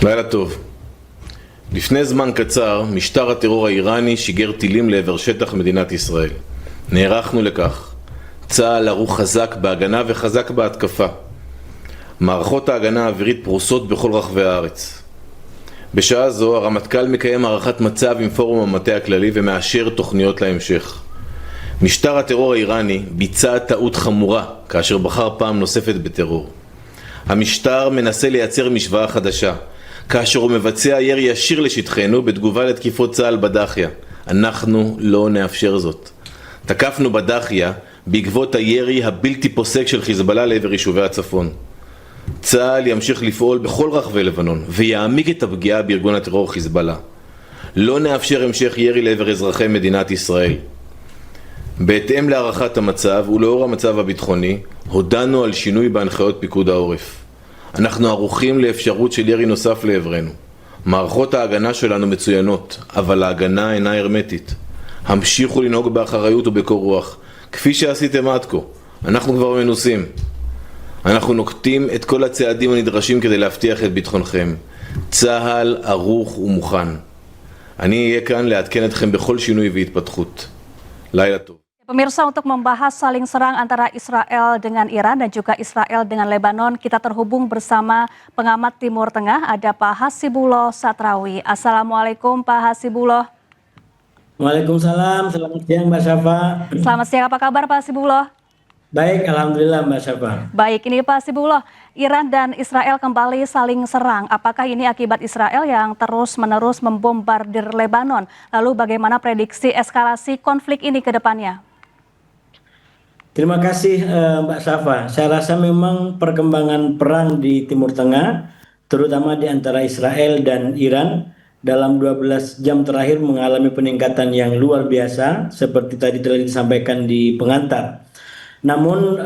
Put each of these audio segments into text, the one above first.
לילה טוב. לפני זמן קצר, משטר הטרור האיראני שיגר טילים לעבר שטח מדינת ישראל. נערכנו לכך. צה"ל ערוך חזק בהגנה וחזק בהתקפה. מערכות ההגנה האווירית פרוסות בכל רחבי הארץ. בשעה זו הרמטכ"ל מקיים הערכת מצב עם פורום המטה הכללי ומאשר תוכניות להמשך. משטר הטרור האיראני ביצע טעות חמורה כאשר בחר פעם נוספת בטרור. המשטר מנסה לייצר משוואה חדשה, כאשר הוא מבצע ירי ישיר לשטחנו בתגובה לתקיפות צה"ל בדחיה. אנחנו לא נאפשר זאת. תקפנו בדחיה בעקבות הירי הבלתי פוסק של חיזבאללה לעבר יישובי הצפון. צה"ל ימשיך לפעול בכל רחבי לבנון ויעמיק את הפגיעה בארגון הטרור חיזבאללה. לא נאפשר המשך ירי לעבר אזרחי מדינת ישראל. בהתאם להערכת המצב ולאור המצב הביטחוני, הודענו על שינוי בהנחיות פיקוד העורף. אנחנו ערוכים לאפשרות של ירי נוסף לעברנו. מערכות ההגנה שלנו מצוינות, אבל ההגנה אינה הרמטית. המשיכו לנהוג באחריות ובקור רוח, כפי שעשיתם עד כה. אנחנו כבר מנוסים. אנחנו נוקטים את כל הצעדים הנדרשים כדי להבטיח את ביטחונכם. צה"ל ערוך ומוכן. אני אהיה כאן לעדכן אתכם בכל שינוי והתפתחות. לילה טוב. Pemirsa, untuk membahas saling serang antara Israel dengan Iran dan juga Israel dengan Lebanon, kita terhubung bersama pengamat Timur Tengah, ada Pak Hasibullah Satrawi. Assalamualaikum Pak Hasibullah. Waalaikumsalam, selamat siang Mbak Syafa. Selamat siang, apa kabar Pak Hasibullah? Baik, Alhamdulillah Mbak Syafa. Baik, ini Pak Hasibullah, Iran dan Israel kembali saling serang. Apakah ini akibat Israel yang terus-menerus membombardir Lebanon? Lalu bagaimana prediksi eskalasi konflik ini ke depannya? Terima kasih Mbak Syafa. Saya rasa memang perkembangan perang di Timur Tengah, terutama di antara Israel dan Iran, dalam 12 jam terakhir mengalami peningkatan yang luar biasa, seperti tadi telah disampaikan di pengantar. Namun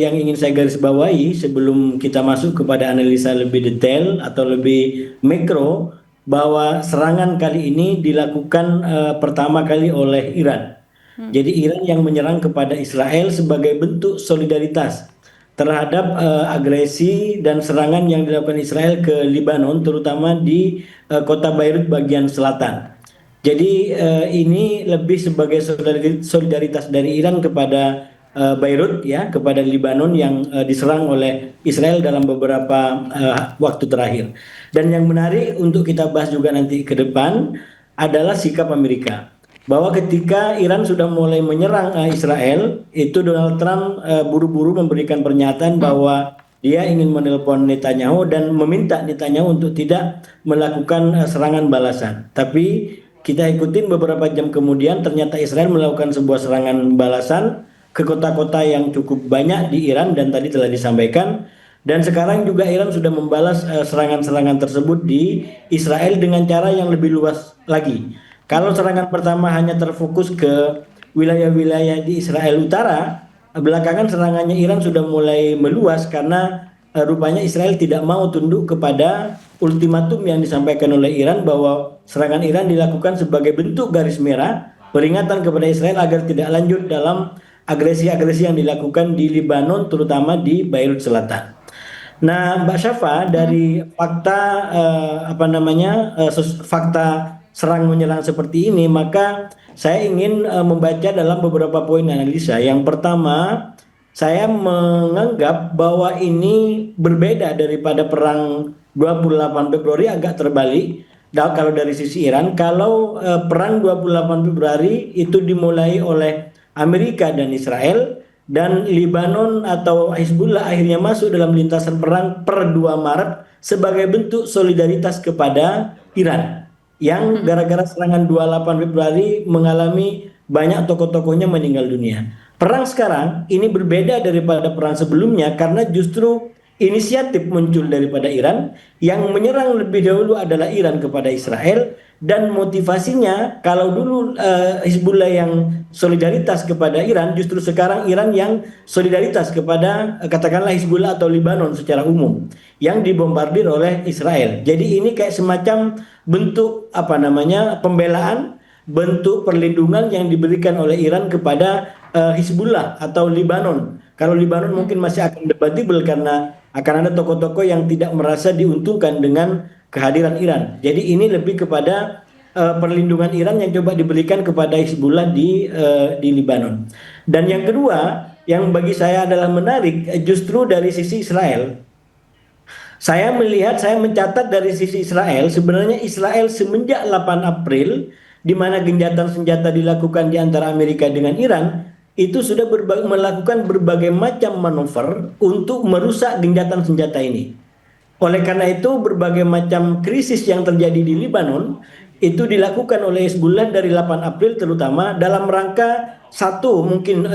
yang ingin saya garis bawahi sebelum kita masuk kepada analisa lebih detail atau lebih mikro, bahwa serangan kali ini dilakukan pertama kali oleh Iran. Jadi Iran yang menyerang kepada Israel sebagai bentuk solidaritas terhadap agresi dan serangan yang dilakukan Israel ke Lebanon, terutama di kota Beirut bagian selatan. Jadi ini lebih sebagai solidaritas dari Iran kepada Beirut, ya, kepada Lebanon yang diserang oleh Israel dalam beberapa waktu terakhir. Dan yang menarik untuk kita bahas juga nanti ke depan adalah sikap Amerika. Bahwa ketika Iran sudah mulai menyerang Israel, itu Donald Trump buru-buru memberikan pernyataan bahwa dia ingin menelpon Netanyahu dan meminta Netanyahu untuk tidak melakukan serangan balasan. Tapi kita ikutin beberapa jam kemudian ternyata Israel melakukan sebuah serangan balasan ke kota-kota yang cukup banyak di Iran dan tadi telah disampaikan. Dan sekarang juga Iran sudah membalas serangan-serangan tersebut di Israel dengan cara yang lebih luas lagi. Kalau serangan pertama hanya terfokus ke wilayah-wilayah di Israel Utara, belakangan serangannya Iran sudah mulai meluas karena rupanya Israel tidak mau tunduk kepada ultimatum yang disampaikan oleh Iran bahwa serangan Iran dilakukan sebagai bentuk garis merah, peringatan kepada Israel agar tidak lanjut dalam agresi-agresi yang dilakukan di Lebanon, terutama di Beirut Selatan. Nah, Mbak Syafa, dari fakta fakta serang menyerang seperti ini, maka saya ingin membaca dalam beberapa poin analisa. Yang pertama, saya menganggap bahwa ini berbeda daripada perang 28 Februari, agak terbalik. Kalau dari sisi Iran, kalau perang 28 Februari itu dimulai oleh Amerika dan Israel, dan Lebanon atau Hizbullah akhirnya masuk dalam lintasan perang per 2 Maret sebagai bentuk solidaritas kepada Iran yang gara-gara serangan 28 Februari mengalami banyak tokoh-tokohnya meninggal dunia. Perang sekarang ini berbeda daripada perang sebelumnya karena justru inisiatif muncul daripada Iran, yang menyerang lebih dahulu adalah Iran kepada Israel. Dan motivasinya, kalau dulu Hizbullah yang solidaritas kepada Iran, justru sekarang Iran yang solidaritas kepada katakanlah Hizbullah atau Lebanon secara umum yang dibombardir oleh Israel. Jadi ini kayak semacam bentuk pembelaan, bentuk perlindungan yang diberikan oleh Iran kepada Hizbullah atau Lebanon. Kalau Lebanon mungkin masih akan debatable karena akan ada tokoh-tokoh yang tidak merasa diuntungkan dengan kehadiran Iran. Jadi ini lebih kepada perlindungan Iran yang coba diberikan kepada Hizbullah di Lebanon. Dan yang kedua, yang bagi saya adalah menarik, justru dari sisi Israel. Saya mencatat dari sisi Israel, sebenarnya Israel semenjak 8 April, di mana gencatan senjata dilakukan di antara Amerika dengan Iran, itu sudah melakukan berbagai macam manuver untuk merusak gencatan senjata ini. Oleh karena itu, berbagai macam krisis yang terjadi di Lebanon itu dilakukan oleh Hizbullah dari 8 April terutama dalam rangka satu, mungkin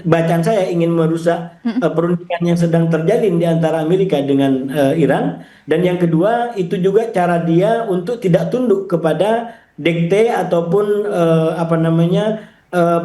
bacaan saya ingin merusak perundingan yang sedang terjalin di antara Amerika dengan Iran, dan yang kedua itu juga cara dia untuk tidak tunduk kepada dikte ataupun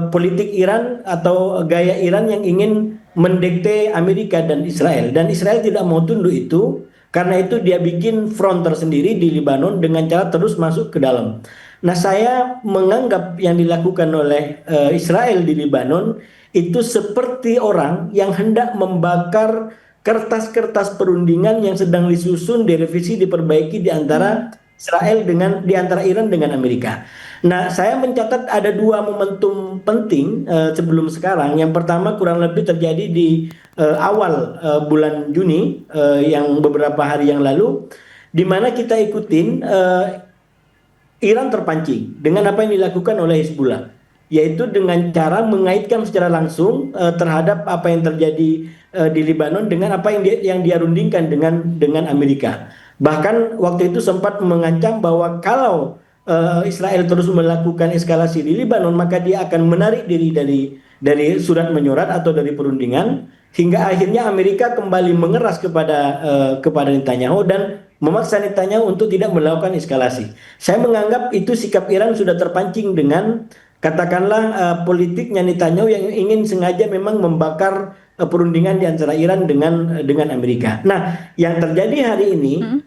politik Iran atau gaya Iran yang ingin mendikte Amerika dan Israel tidak mau tunduk itu. Karena itu dia bikin front tersendiri di Lebanon dengan cara terus masuk ke dalam. Nah, saya menganggap yang dilakukan oleh Israel di Lebanon itu seperti orang yang hendak membakar kertas-kertas perundingan yang sedang disusun, direvisi, diperbaiki di antara di antara Iran dengan Amerika. Nah, saya mencatat ada dua momentum penting sebelum sekarang. Yang pertama kurang lebih terjadi di awal bulan Juni yang beberapa hari yang lalu, di mana kita ikutin Iran terpancing dengan apa yang dilakukan oleh Hizbullah, yaitu dengan cara mengaitkan secara langsung terhadap apa yang terjadi di Lebanon dengan apa yang dia rundingkan dengan Amerika. Bahkan waktu itu sempat mengancam bahwa kalau Israel terus melakukan eskalasi di Lebanon, maka dia akan menarik diri dari surat menyurat atau dari perundingan, hingga akhirnya Amerika kembali mengeras kepada Netanyahu dan memaksa Netanyahu untuk tidak melakukan eskalasi. Saya menganggap itu sikap Iran sudah terpancing dengan katakanlah politiknya Netanyahu yang ingin sengaja memang membakar perundingan di antara Iran dengan Amerika. Nah, yang terjadi hari ini,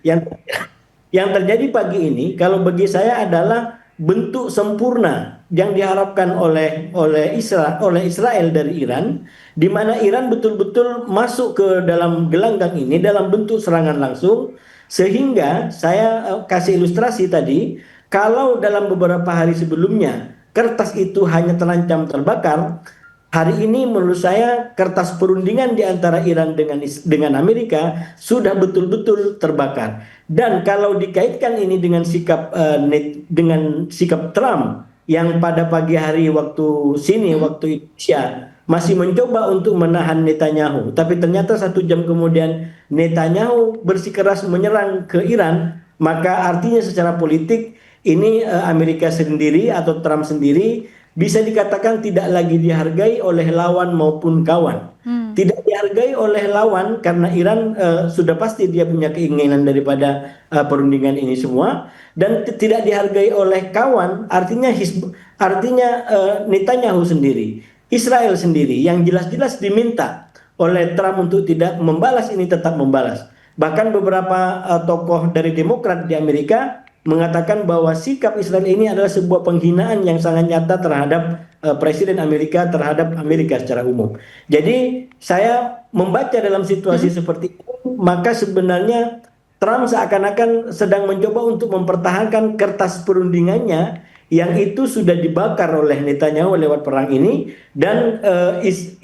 yang terjadi pagi ini, kalau bagi saya adalah bentuk sempurna yang diharapkan oleh Israel dari Iran, di mana Iran betul-betul masuk ke dalam gelanggang ini dalam bentuk serangan langsung, sehingga saya kasih ilustrasi tadi, kalau dalam beberapa hari sebelumnya kertas itu hanya terancam terbakar, hari ini menurut saya kertas perundingan di antara Iran dengan Amerika sudah betul-betul terbakar. Dan kalau dikaitkan ini dengan sikap Trump yang pada pagi hari waktu Indonesia masih mencoba untuk menahan Netanyahu, tapi ternyata 1 jam kemudian Netanyahu bersikeras menyerang ke Iran, maka artinya secara politik ini Amerika sendiri atau Trump sendiri bisa dikatakan tidak lagi dihargai oleh lawan maupun kawan. Tidak dihargai oleh lawan karena Iran sudah pasti dia punya keinginan daripada perundingan ini semua, dan tidak dihargai oleh kawan artinya Netanyahu sendiri, Israel sendiri yang jelas-jelas diminta oleh Trump untuk tidak membalas ini tetap membalas. Bahkan beberapa tokoh dari Demokrat di Amerika mengatakan bahwa sikap Israel ini adalah sebuah penghinaan yang sangat nyata terhadap Presiden Amerika, terhadap Amerika secara umum. Jadi saya membaca dalam situasi seperti itu, maka sebenarnya Trump seakan-akan sedang mencoba untuk mempertahankan kertas perundingannya yang itu sudah dibakar oleh Netanyahu lewat perang ini, dan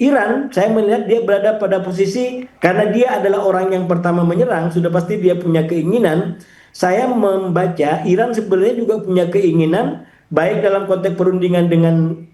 Iran saya melihat dia berada pada posisi karena dia adalah orang yang pertama menyerang, sudah pasti dia punya keinginan. Saya membaca Iran sebenarnya juga punya keinginan baik dalam konteks perundingan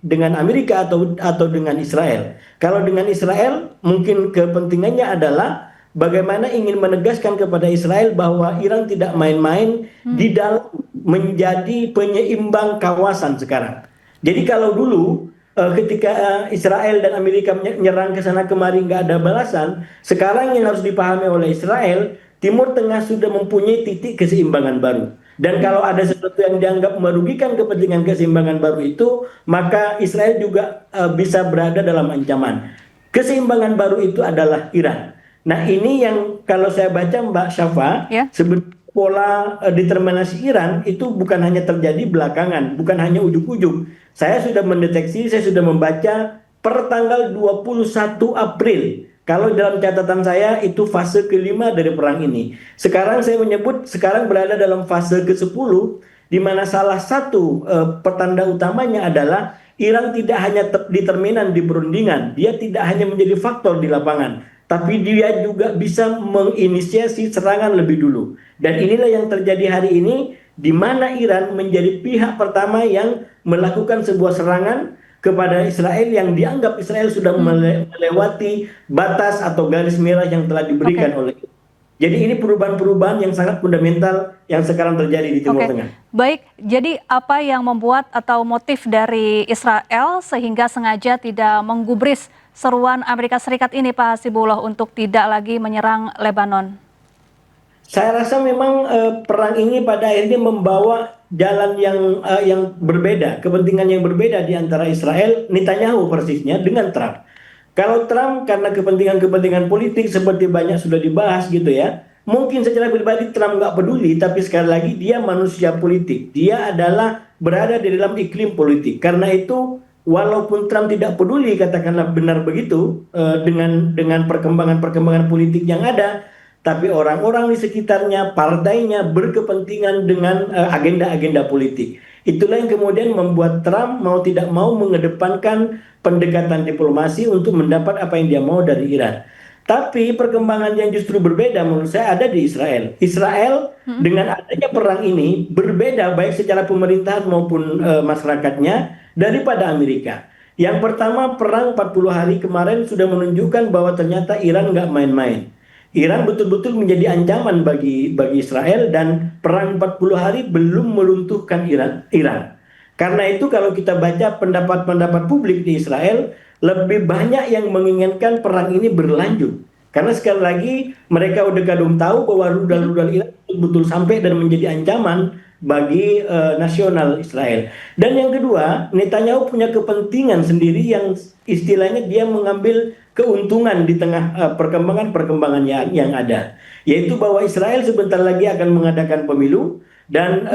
dengan Amerika atau dengan Israel. Kalau dengan Israel mungkin kepentingannya adalah bagaimana ingin menegaskan kepada Israel bahwa Iran tidak main-main di dalam menjadi penyeimbang kawasan sekarang. Jadi kalau dulu ketika Israel dan Amerika menyerang ke sana kemari nggak ada balasan, sekarang yang harus dipahami oleh Israel, Timur Tengah sudah mempunyai titik keseimbangan baru. Dan kalau ada sesuatu yang dianggap merugikan kepentingan keseimbangan baru itu, maka Israel juga bisa berada dalam ancaman. Keseimbangan baru itu adalah Iran. Nah, ini yang kalau saya baca Mbak Syafa, sebenarnya pola determinasi Iran itu bukan hanya terjadi belakangan, bukan hanya ujuk-ujuk. Saya sudah mendeteksi, saya sudah membaca per tanggal 21 April Kalau dalam catatan saya itu fase kelima dari perang ini. Sekarang saya menyebut sekarang berada dalam fase ke-10 di mana salah satu petanda utamanya adalah Iran tidak hanya determinan di perundingan, dia tidak hanya menjadi faktor di lapangan, tapi dia juga bisa menginisiasi serangan lebih dulu. Dan inilah yang terjadi hari ini, di mana Iran menjadi pihak pertama yang melakukan sebuah serangan kepada Israel yang dianggap Israel sudah melewati batas atau garis merah yang telah diberikan oleh. Jadi ini perubahan-perubahan yang sangat fundamental yang sekarang terjadi di Timur Tengah. Baik, jadi apa yang membuat atau motif dari Israel sehingga sengaja tidak menggubris seruan Amerika Serikat ini, Pak Hasibullah, untuk tidak lagi menyerang Lebanon? Saya rasa memang perang ini pada akhirnya membawa jalan yang berbeda, kepentingan yang berbeda di antara Israel, Netanyahu persisnya, dengan Trump. Kalau Trump karena kepentingan-kepentingan politik seperti banyak sudah dibahas gitu ya, mungkin secara pribadi Trump nggak peduli, tapi sekali lagi dia manusia politik. Dia adalah berada di dalam iklim politik. Karena itu walaupun Trump tidak peduli, katakanlah benar begitu, dengan perkembangan-perkembangan politik yang ada, tapi orang-orang di sekitarnya, partainya berkepentingan dengan agenda-agenda politik. Itulah yang kemudian membuat Trump mau tidak mau mengedepankan pendekatan diplomasi untuk mendapat apa yang dia mau dari Iran. Tapi perkembangan yang justru berbeda menurut saya ada di Israel. Israel dengan adanya perang ini berbeda baik secara pemerintahan maupun masyarakatnya daripada Amerika. Yang pertama, perang 40 hari kemarin sudah menunjukkan bahwa ternyata Iran nggak main-main. Iran betul-betul menjadi ancaman bagi Israel, dan perang 40 hari belum meruntuhkan Iran. Karena itu kalau kita baca pendapat-pendapat publik di Israel, lebih banyak yang menginginkan perang ini berlanjut. Karena sekali lagi mereka udah kadung tahu bahwa rudal-rudal Iran betul-betul sampai dan menjadi ancaman bagi nasional Israel. Dan yang kedua, Netanyahu punya kepentingan sendiri yang istilahnya dia mengambil keuntungan di tengah perkembangan-perkembangan yang ada, yaitu bahwa Israel sebentar lagi akan mengadakan pemilu, dan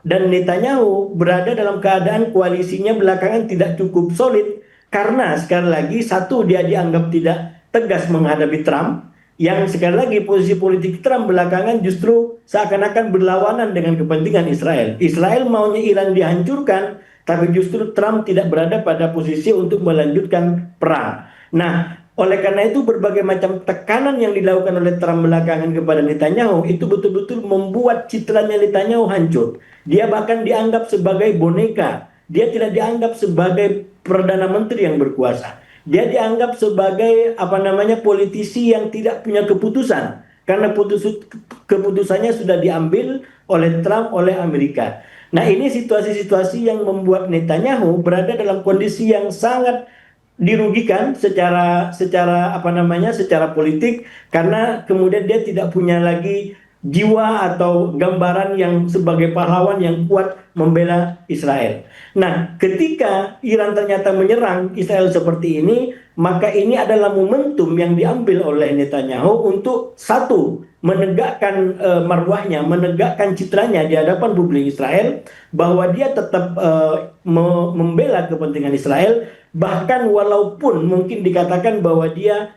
Netanyahu berada dalam keadaan koalisinya belakangan tidak cukup solid karena sekali lagi satu, dia dianggap tidak tegas menghadapi Trump, yang sekali lagi posisi politik Trump belakangan justru seakan-akan berlawanan dengan kepentingan Israel. Israel maunya Iran dihancurkan, tapi justru Trump tidak berada pada posisi untuk melanjutkan perang. Nah, oleh karena itu berbagai macam tekanan yang dilakukan oleh Trump belakangan kepada Netanyahu itu betul-betul membuat citranya Netanyahu hancur. Dia bahkan dianggap sebagai boneka. Dia tidak dianggap sebagai perdana menteri yang berkuasa. Dia dianggap sebagai politisi yang tidak punya keputusan karena keputusannya sudah diambil oleh Trump, oleh Amerika. Nah, ini situasi-situasi yang membuat Netanyahu berada dalam kondisi yang sangat dirugikan secara politik, karena kemudian dia tidak punya lagi jiwa atau gambaran yang sebagai pahlawan yang kuat membela Israel. Nah, ketika Iran ternyata menyerang Israel seperti ini, maka ini adalah momentum yang diambil oleh Netanyahu untuk satu, menegakkan marwahnya, menegakkan citranya di hadapan publik Israel, bahwa dia tetap membela kepentingan Israel, bahkan walaupun mungkin dikatakan bahwa dia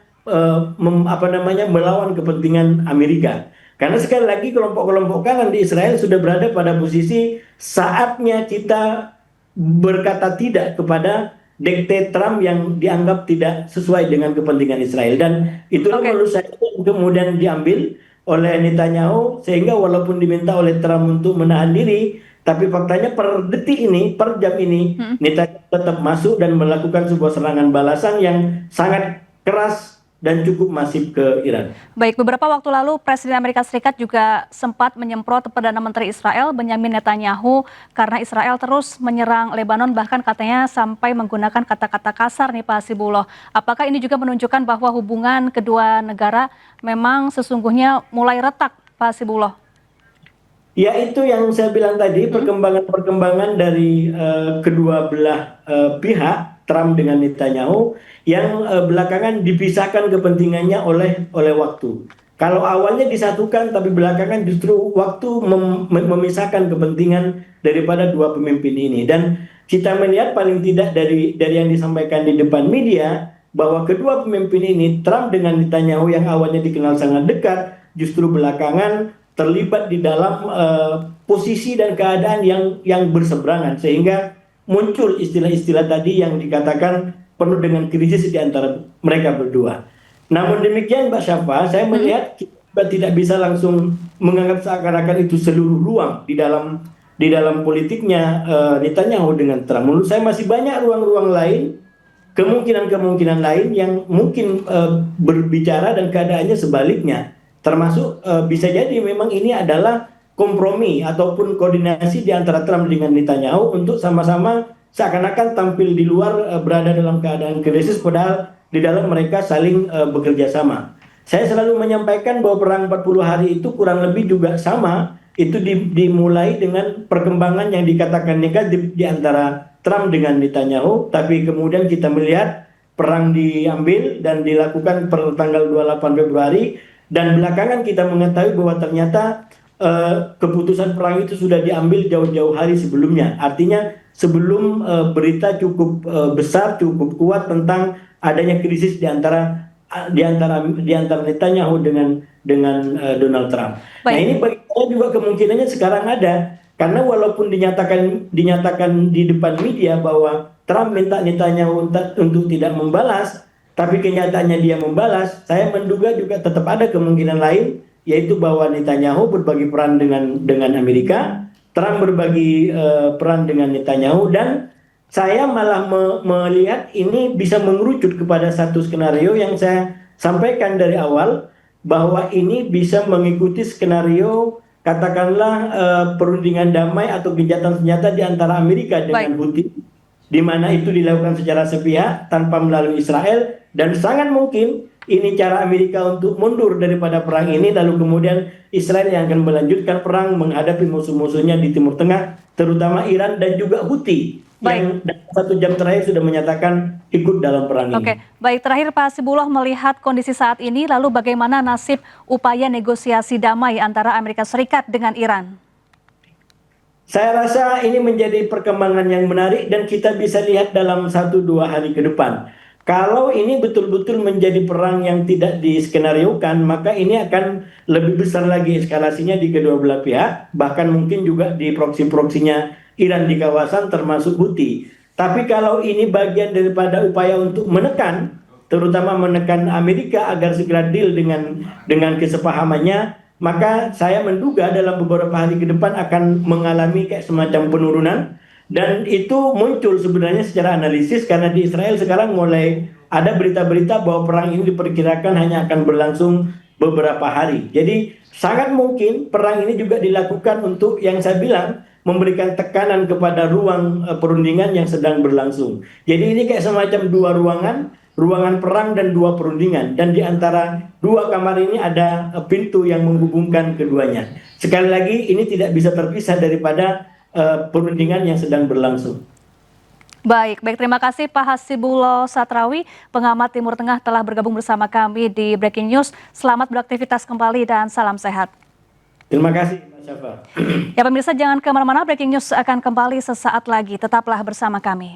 melawan kepentingan Amerika. Karena sekali lagi kelompok-kelompok kanan di Israel sudah berada pada posisi saatnya kita berkata tidak kepada dikte Trump yang dianggap tidak sesuai dengan kepentingan Israel. Dan itulah menurut saya kemudian diambil oleh Netanyahu, sehingga walaupun diminta oleh Trump untuk menahan diri, tapi faktanya per detik ini, per jam ini, Netanyahu tetap masuk dan melakukan sebuah serangan balasan yang sangat keras dan cukup masif ke Iran. Baik, beberapa waktu lalu Presiden Amerika Serikat juga sempat menyemprot Perdana Menteri Israel Benyamin Netanyahu karena Israel terus menyerang Lebanon, bahkan katanya sampai menggunakan kata-kata kasar nih Pak Hasibullah. Apakah ini juga menunjukkan bahwa hubungan kedua negara memang sesungguhnya mulai retak, Pak Hasibullah? Ya, itu yang saya bilang tadi, perkembangan-perkembangan dari kedua belah pihak, Trump dengan Netanyahu, yang belakangan dipisahkan kepentingannya oleh waktu. Kalau awalnya disatukan, tapi belakangan justru waktu memisahkan kepentingan daripada dua pemimpin ini. Dan kita melihat paling tidak dari yang disampaikan di depan media, bahwa kedua pemimpin ini, Trump dengan Netanyahu yang awalnya dikenal sangat dekat, justru belakangan terlibat di dalam posisi dan keadaan yang berseberangan, sehingga muncul istilah-istilah tadi yang dikatakan penuh dengan krisis di antara mereka berdua. Namun demikian Mbak Syafa, saya melihat kita tidak bisa langsung menganggap seakan-akan itu seluruh ruang di dalam politiknya Netanyahu dengan Trump. Menurut saya masih banyak ruang-ruang lain, kemungkinan-kemungkinan lain yang mungkin berbicara dan keadaannya sebaliknya. Termasuk bisa jadi memang ini adalah kompromi ataupun koordinasi di antara Trump dengan Netanyahu untuk sama-sama seakan-akan tampil di luar, berada dalam keadaan krisis, padahal di dalam mereka saling bekerja sama. Saya selalu menyampaikan bahwa perang 40 hari itu kurang lebih juga sama, itu dimulai dengan perkembangan yang dikatakan negatif di antara Trump dengan Netanyahu, tapi kemudian kita melihat perang diambil dan dilakukan per tanggal 28 Februari, dan belakangan kita mengetahui bahwa ternyata keputusan perang itu sudah diambil jauh-jauh hari sebelumnya. Artinya sebelum berita cukup besar, cukup kuat tentang adanya krisis di antara Netanyahu dengan Donald Trump. Baik. Nah ini bagi saya juga kemungkinannya sekarang ada, karena walaupun dinyatakan di depan media bahwa Trump minta Netanyahu untuk tidak membalas, tapi kenyataannya dia membalas. Saya menduga juga tetap ada kemungkinan lain, yaitu bahwa Netanyahu berbagi peran dengan Amerika, Trump berbagi peran dengan Netanyahu, dan saya malah melihat ini bisa mengerucut kepada satu skenario yang saya sampaikan dari awal, bahwa ini bisa mengikuti skenario katakanlah perundingan damai atau gencatan senjata di antara Amerika dengan Houthi, di mana itu dilakukan secara sepihak tanpa melalui Israel, dan sangat mungkin ini cara Amerika untuk mundur daripada perang ini, lalu kemudian Israel yang akan melanjutkan perang menghadapi musuh-musuhnya di Timur Tengah, terutama Iran dan juga Houthi. Yang dalam 1 jam terakhir sudah menyatakan ikut dalam perang ini. Oke, baik, terakhir Pak Hasibullah, melihat kondisi saat ini, lalu bagaimana nasib upaya negosiasi damai antara Amerika Serikat dengan Iran? Saya rasa ini menjadi perkembangan yang menarik dan kita bisa lihat dalam 1-2 hari ke depan. Kalau ini betul-betul menjadi perang yang tidak diskenariokan, maka ini akan lebih besar lagi eskalasinya di kedua belah pihak, bahkan mungkin juga di proksi-proksinya Iran di kawasan termasuk Houthi. Tapi kalau ini bagian daripada upaya untuk menekan, terutama menekan Amerika agar segera deal dengan kesepahamannya, maka saya menduga dalam beberapa hari ke depan akan mengalami kayak semacam penurunan. Dan itu muncul sebenarnya secara analisis karena di Israel sekarang mulai ada berita-berita bahwa perang ini diperkirakan hanya akan berlangsung beberapa hari. Jadi sangat mungkin perang ini juga dilakukan untuk yang saya bilang memberikan tekanan kepada ruang perundingan yang sedang berlangsung. Jadi ini kayak semacam dua ruangan perang dan dua perundingan. Dan di antara dua kamar ini ada pintu yang menghubungkan keduanya. Sekali lagi ini tidak bisa terpisah daripada perundingan yang sedang berlangsung. Baik, terima kasih Pak Hasibullah Satrawi, pengamat Timur Tengah, telah bergabung bersama kami di Breaking News. Selamat beraktivitas kembali dan salam sehat. Terima kasih Mbak Syafa. Ya pemirsa, jangan kemana-mana, Breaking News akan kembali sesaat lagi. Tetaplah bersama kami.